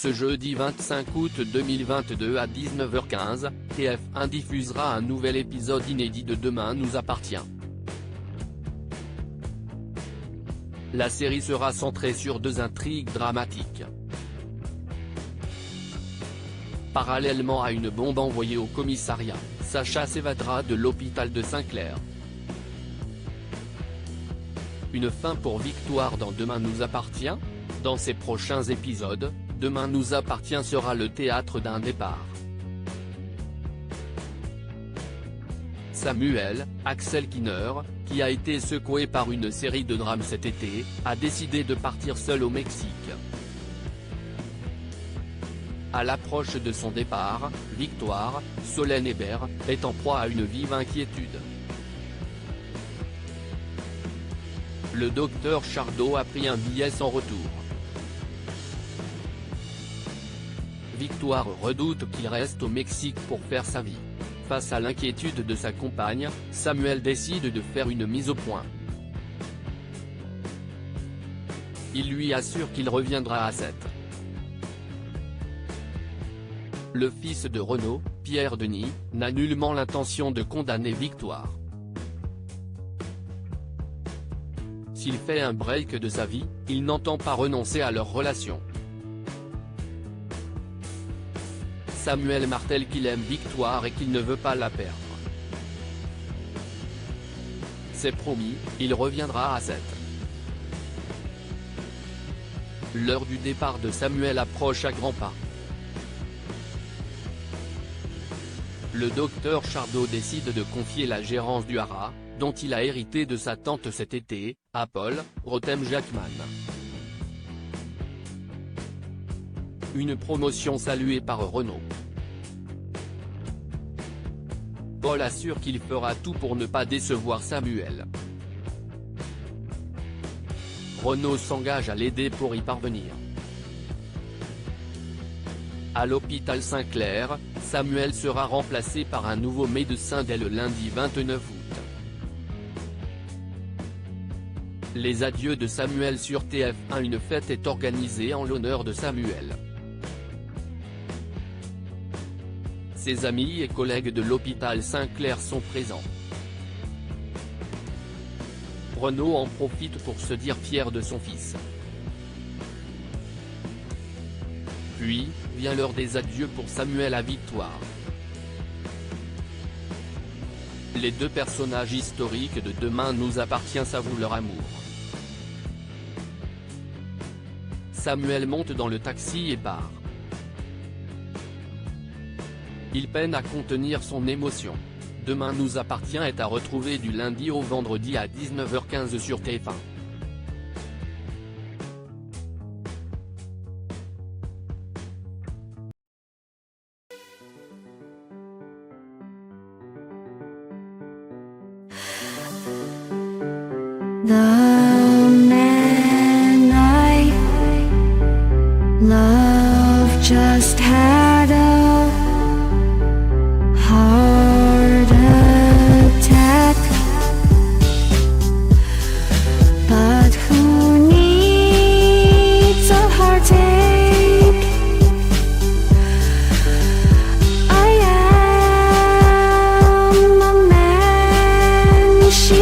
Ce jeudi 25 août 2022 à 19h15, TF1 diffusera un nouvel épisode inédit de Demain nous appartient. La série sera centrée sur deux intrigues dramatiques. Parallèlement à une bombe envoyée au commissariat, Sacha s'évadera de l'hôpital de Saint-Clair. Une fin pour Victoire dans Demain nous appartient? Dans ses prochains épisodes, Demain nous appartient sera le théâtre d'un départ. Samuel, Axel Kinner, qui a été secoué par une série de drames cet été, a décidé de partir seul au Mexique. À l'approche de son départ, Victoire, Solène Hébert, est en proie à une vive inquiétude. Le docteur Chardot a pris un billet sans retour. Victoire redoute qu'il reste au Mexique pour faire sa vie. Face à l'inquiétude de sa compagne, Samuel décide de faire une mise au point. Il lui assure qu'il reviendra à 7. Le fils de Renaud, Pierre Denis, n'a nullement l'intention de condamner Victoire. S'il fait un break de sa vie, il n'entend pas renoncer à leur relation. Samuel martèle qu'il aime Victoire et qu'il ne veut pas la perdre. C'est promis, il reviendra à 7. L'heure du départ de Samuel approche à grands pas. Le docteur Chardot décide de confier la gérance du haras, dont il a hérité de sa tante cet été, à Paul Rotem-Jacquemin. Une promotion saluée par Renaud. Paul assure qu'il fera tout pour ne pas décevoir Samuel. Renaud s'engage à l'aider pour y parvenir. À l'hôpital Saint-Clair, Samuel sera remplacé par un nouveau médecin dès le lundi 29 août. Les adieux de Samuel sur TF1. Une fête est organisée en l'honneur de Samuel. Ses amis et collègues de l'hôpital Saint-Clair sont présents. Renaud en profite pour se dire fier de son fils. Puis, vient l'heure des adieux pour Samuel à Victoire. Les deux personnages historiques de Demain nous appartient s'avouent leur amour. Samuel monte dans le taxi et part. Il peine à contenir son émotion. Demain nous appartient est à retrouver du lundi au vendredi à 19h15 sur TF1. The man I love just had a heart attack, but who needs a heartache? I am a man she